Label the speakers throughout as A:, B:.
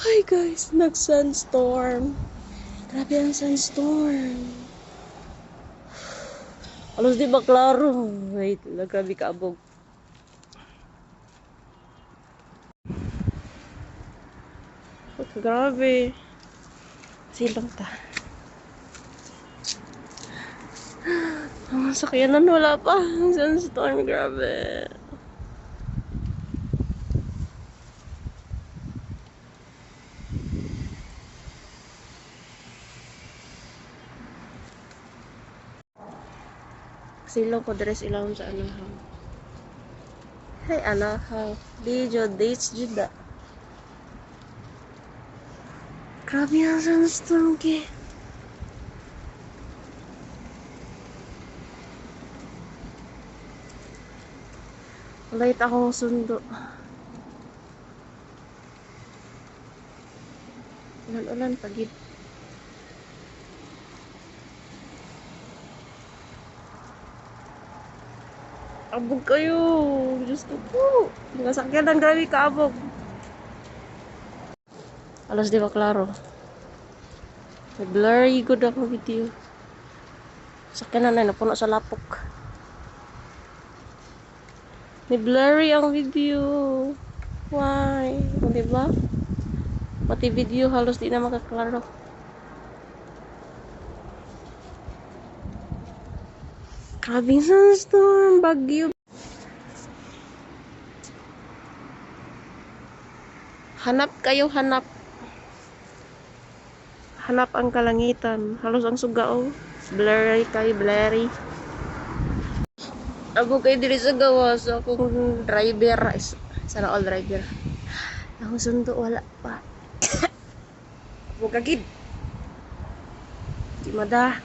A: Hi guys, nag-sunstorm. Grabe ang sunstorm. Alos di ba klaro? Wait, grabe kaabog. Grabe. Silong ta. Ang sakyanan wala pa. Ang sunstorm, grabe. Silong ko dress ilawon sa anahaw. Hey anahaw. Di jo dates juda. Grabe ang sunstorm ke. Light akong sundo. Ulan-ulan pagid. Abog kayo. Diyos ko po. Nasakyan ang grabe kaabog. Alas di ba klaro? Blurry good ako video. Sakyan na napuno sa lapok. May blurry ang video. Why? O diba? Pati video halos di na makaklaro. Grabing sunstorm. Bagyo. Hanap kayo, hanap. Hanap ang kalangitan. Halos ang sugao. Blurry kayo, blurry. Ako kayo dili sa gawas. Akong driver. Sana all driver. Ang sundo wala pa. Ako kagid. Di mada.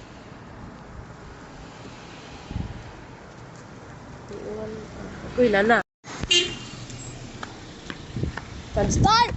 A: Ako'y nana. Can start!